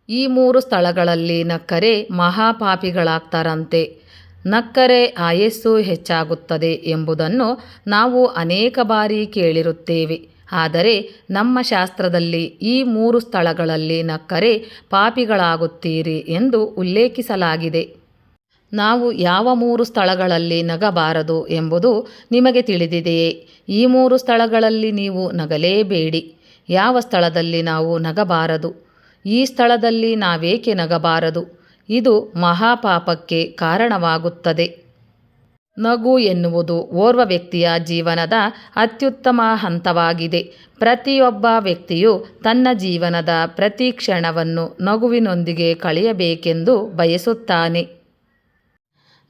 ಈ 3 ಸ್ಥಳಗಳಲ್ಲಿ ನಕ್ಕರೆ ಮಹಾಪಾಪಿಗಳಾಗ್ತಾರಂತೆ. ನಕ್ಕರೆ ಆಯಸ್ಸು ಹೆಚ್ಚಾಗುತ್ತದೆ ಎಂಬುದನ್ನು ನಾವು ಅನೇಕ ಬಾರಿ ಕೇಳಿರುತ್ತೇವೆ. ಆದರೆ ನಮ್ಮ ಶಾಸ್ತ್ರದಲ್ಲಿ ಈ 3 ಸ್ಥಳಗಳಲ್ಲಿ ನಕ್ಕರೆ ಪಾಪಿಗಳಾಗುತ್ತೀರಿ ಎಂದು ಉಲ್ಲೇಖಿಸಲಾಗಿದೆ. ನಾವು ಯಾವ 3 ಸ್ಥಳಗಳಲ್ಲಿ ನಗಬಾರದು ಎಂಬುದು ನಿಮಗೆ ತಿಳಿದಿದೆಯೇ? ಈ 3 ಸ್ಥಳಗಳಲ್ಲಿ ನೀವು ನಗಲೇಬೇಡಿ. ಯಾವ ಸ್ಥಳದಲ್ಲಿ ನಾವು ನಗಬಾರದು? ಈ ಸ್ಥಳದಲ್ಲಿ ನಾವೇಕೆ ನಗಬಾರದು? ಇದು ಮಹಾಪಾಪಕ್ಕೆ ಕಾರಣವಾಗುತ್ತದೆ. ನಗು ಎನ್ನುವುದು ಓರ್ವ ವ್ಯಕ್ತಿಯ ಜೀವನದ ಅತ್ಯುತ್ತಮ ಹಂತವಾಗಿದೆ. ಪ್ರತಿಯೊಬ್ಬ ವ್ಯಕ್ತಿಯು ತನ್ನ ಜೀವನದ ಪ್ರತಿ ಕ್ಷಣವನ್ನು ನಗುವಿನೊಂದಿಗೆ ಕಳೆಯಬೇಕೆಂದು ಬಯಸುತ್ತಾನೆ.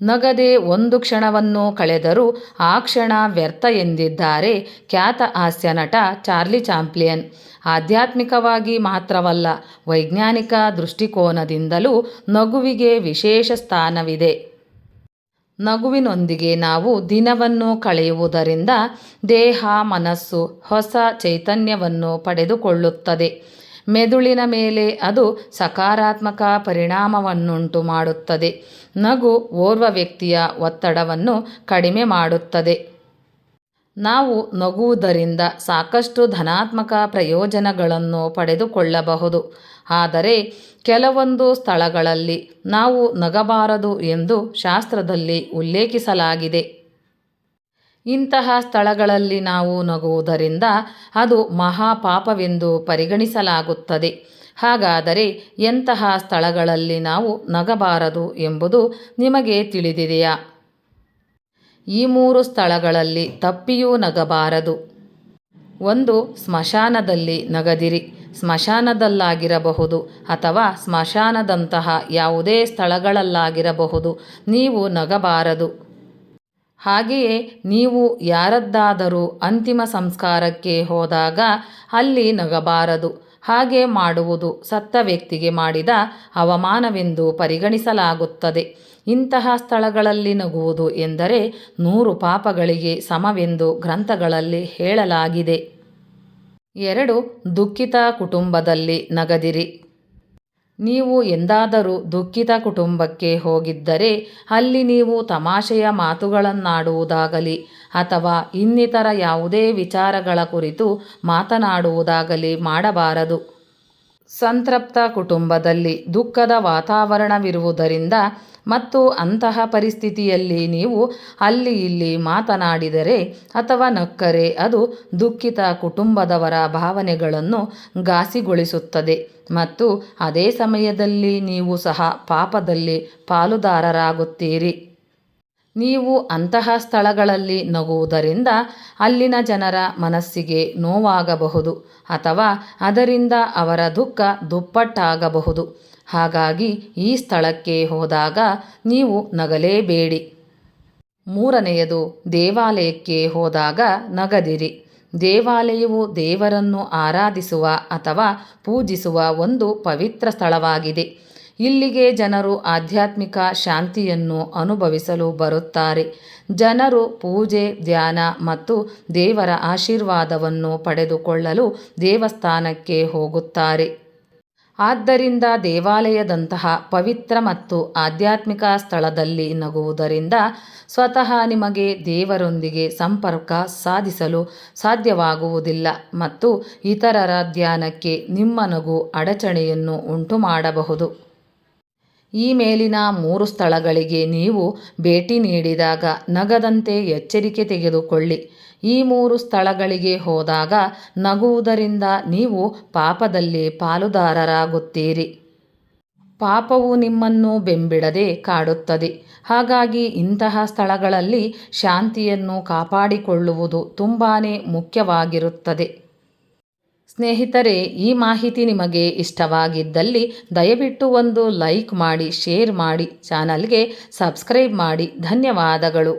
ನಗದೆ ಒಂದು ಕ್ಷಣವನ್ನು ಕಳೆದರೂ ಆ ಕ್ಷಣ ವ್ಯರ್ಥ ಎಂದಿದ್ದಾರೆ ಖ್ಯಾತ ಹಾಸ್ಯ ನಟ ಚಾರ್ಲಿ ಚಾಪ್ಲಿನ್. ಆಧ್ಯಾತ್ಮಿಕವಾಗಿ ಮಾತ್ರವಲ್ಲ, ವೈಜ್ಞಾನಿಕ ದೃಷ್ಟಿಕೋನದಿಂದಲೂ ನಗುವಿಗೆ ವಿಶೇಷ ಸ್ಥಾನವಿದೆ. ನಗುವಿನೊಂದಿಗೆ ನಾವು ದಿನವನ್ನು ಕಳೆಯುವುದರಿಂದ ದೇಹ ಮನಸ್ಸು ಹೊಸ ಚೈತನ್ಯವನ್ನು ಪಡೆದುಕೊಳ್ಳುತ್ತದೆ. ಮೆದುಳಿನ ಮೇಲೆ ಅದು ಸಕಾರಾತ್ಮಕ ಪರಿಣಾಮವನ್ನುಂಟು ಮಾಡುತ್ತದೆ. ನಗು ಓರ್ವ ವ್ಯಕ್ತಿಯ ಒತ್ತಡವನ್ನು ಕಡಿಮೆ ಮಾಡುತ್ತದೆ. ನಾವು ನಗುವುದರಿಂದ ಸಾಕಷ್ಟು ಧನಾತ್ಮಕ ಪ್ರಯೋಜನಗಳನ್ನು ಪಡೆದುಕೊಳ್ಳಬಹುದು. ಆದರೆ ಕೆಲವೊಂದು ಸ್ಥಳಗಳಲ್ಲಿ ನಾವು ನಗಬಾರದು ಎಂದು ಶಾಸ್ತ್ರದಲ್ಲಿ ಉಲ್ಲೇಖಿಸಲಾಗಿದೆ. ಇಂತಹ ಸ್ಥಳಗಳಲ್ಲಿ ನಾವು ನಗುವುದರಿಂದ ಅದು ಮಹಾಪಾಪವೆಂದು ಪರಿಗಣಿಸಲಾಗುತ್ತದೆ. ಹಾಗಾದರೆ ಎಂತಹ ಸ್ಥಳಗಳಲ್ಲಿ ನಾವು ನಗಬಾರದು ಎಂಬುದು ನಿಮಗೆ ತಿಳಿದಿದೆಯಾ? ಈ 3 ಸ್ಥಳಗಳಲ್ಲಿ ತಪ್ಪಿಯೂ ನಗಬಾರದು. 1. ಸ್ಮಶಾನದಲ್ಲಿ ನಗದಿರಿ. ಸ್ಮಶಾನದಲ್ಲಾಗಿರಬಹುದು ಅಥವಾ ಸ್ಮಶಾನದಂತಹ ಯಾವುದೇ ಸ್ಥಳಗಳಲ್ಲಾಗಿರಬಹುದು, ನೀವು ನಗಬಾರದು. ಹಾಗೆಯೇ ನೀವು ಯಾರದ್ದಾದರೂ ಅಂತಿಮ ಸಂಸ್ಕಾರಕ್ಕೆ ಹೋದಾಗ ಅಲ್ಲಿ ನಗಬಾರದು. ಹಾಗೆ ಮಾಡುವುದು ಸತ್ತ ವ್ಯಕ್ತಿಗೆ ಮಾಡಿದ ಅವಮಾನವೆಂದು ಪರಿಗಣಿಸಲಾಗುತ್ತದೆ. ಇಂತಹ ಸ್ಥಳಗಳಲ್ಲಿ ನಗುವುದು ಎಂದರೆ 100 ಪಾಪಗಳಿಗೆ ಸಮವೆಂದು ಗ್ರಂಥಗಳಲ್ಲಿ ಹೇಳಲಾಗಿದೆ. 2. ದುಃಖಿತ ಕುಟುಂಬದಲ್ಲಿ ನಗದಿರಿ. ನೀವು ಎಂದಾದರೂ ದುಃಖಿತ ಕುಟುಂಬಕ್ಕೆ ಹೋಗಿದ್ದರೆ ಅಲ್ಲಿ ನೀವು ತಮಾಷೆಯ ಮಾತುಗಳನ್ನಾಡುವುದಾಗಲಿ ಅಥವಾ ಇನ್ನಿತರ ಯಾವುದೇ ವಿಚಾರಗಳ ಕುರಿತು ಮಾತನಾಡುವುದಾಗಲಿ ಮಾಡಬಾರದು. ಸಂತೃಪ್ತ ಕುಟುಂಬದಲ್ಲಿ ದುಃಖದ ವಾತಾವರಣವಿರುವುದರಿಂದ ಮತ್ತು ಅಂತಹ ಪರಿಸ್ಥಿತಿಯಲ್ಲಿ ನೀವು ಅಲ್ಲಿ ಇಲ್ಲಿ ಮಾತನಾಡಿದರೆ ಅಥವಾ ನಕ್ಕರೆ ಅದು ದುಃಖಿತ ಕುಟುಂಬದವರ ಭಾವನೆಗಳನ್ನು ಘಾಸಿಗೊಳಿಸುತ್ತದೆ ಮತ್ತು ಅದೇ ಸಮಯದಲ್ಲಿ ನೀವು ಸಹ ಪಾಪದಲ್ಲಿ ಪಾಲುದಾರರಾಗುತ್ತೀರಿ. ನೀವು ಅಂತಹ ಸ್ಥಳಗಳಲ್ಲಿ ನಗುವುದರಿಂದ ಅಲ್ಲಿನ ಜನರ ಮನಸ್ಸಿಗೆ ನೋವಾಗಬಹುದು ಅಥವಾ ಅದರಿಂದ ಅವರ ದುಃಖ ದುಪ್ಪಟ್ಟಾಗಬಹುದು. ಹಾಗಾಗಿ ಈ ಸ್ಥಳಕ್ಕೆ ಹೋದಾಗ ನೀವು ನಗಲೇಬೇಡಿ. 3ನೇಯದು, ದೇವಾಲಯಕ್ಕೆ ಹೋದಾಗ ನಗದಿರಿ. ದೇವಾಲಯವು ದೇವರನ್ನು ಆರಾಧಿಸುವ ಅಥವಾ ಪೂಜಿಸುವ ಒಂದು ಪವಿತ್ರ ಸ್ಥಳವಾಗಿದೆ. ಇಲ್ಲಿಗೆ ಜನರು ಆಧ್ಯಾತ್ಮಿಕ ಶಾಂತಿಯನ್ನು ಅನುಭವಿಸಲು ಬರುತ್ತಾರೆ. ಜನರು ಪೂಜೆ, ಧ್ಯಾನ ಮತ್ತು ದೇವರ ಆಶೀರ್ವಾದವನ್ನು ಪಡೆದುಕೊಳ್ಳಲು ದೇವಸ್ಥಾನಕ್ಕೆ ಹೋಗುತ್ತಾರೆ. ಆದ್ದರಿಂದ ದೇವಾಲಯದಂತಹ ಪವಿತ್ರ ಮತ್ತು ಆಧ್ಯಾತ್ಮಿಕ ಸ್ಥಳದಲ್ಲಿ ನಗುವುದರಿಂದ ಸ್ವತಃ ನಿಮಗೆ ದೇವರೊಂದಿಗೆ ಸಂಪರ್ಕ ಸಾಧಿಸಲು ಸಾಧ್ಯವಾಗುವುದಿಲ್ಲ ಮತ್ತು ಇತರರ ಧ್ಯಾನಕ್ಕೆ ನಿಮ್ಮ ನಗು ಅಡಚಣೆಯನ್ನು ಉಂಟುಮಾಡಬಹುದು. ಈ ಮೇಲಿನ 3 ಸ್ಥಳಗಳಿಗೆ ನೀವು ಭೇಟಿ ನೀಡಿದಾಗ ನಗದಂತೆ ಎಚ್ಚರಿಕೆ ತೆಗೆದುಕೊಳ್ಳಿ. ಈ 3 ಸ್ಥಳಗಳಿಗೆ ಹೋದಾಗ ನಗುವುದರಿಂದ ನೀವು ಪಾಪದಲ್ಲಿ ಪಾಲುದಾರರಾಗುತ್ತೀರಿ. ಪಾಪವು ನಿಮ್ಮನ್ನು ಬೆಂಬಿಡದೆ ಕಾಡುತ್ತದೆ. ಹಾಗಾಗಿ ಇಂತಹ ಸ್ಥಳಗಳಲ್ಲಿ ಶಾಂತಿಯನ್ನು ಕಾಪಾಡಿಕೊಳ್ಳುವುದು ತುಂಬಾನೇ ಮುಖ್ಯವಾಗಿರುತ್ತದೆ. ಸ್ನೇಹಿತರೆ, ಈ ಮಾಹಿತಿ ನಿಮಗೆ ಇಷ್ಟವಾಗಿದ್ದಲ್ಲಿ ದಯವಿಟ್ಟು ಒಂದು ಲೈಕ್ ಮಾಡಿ, ಶೇರ್ ಮಾಡಿ, ಚಾನಲ್ಗೆ ಸಬ್ಸ್ಕ್ರೈಬ್ ಮಾಡಿ. ಧನ್ಯವಾದಗಳು.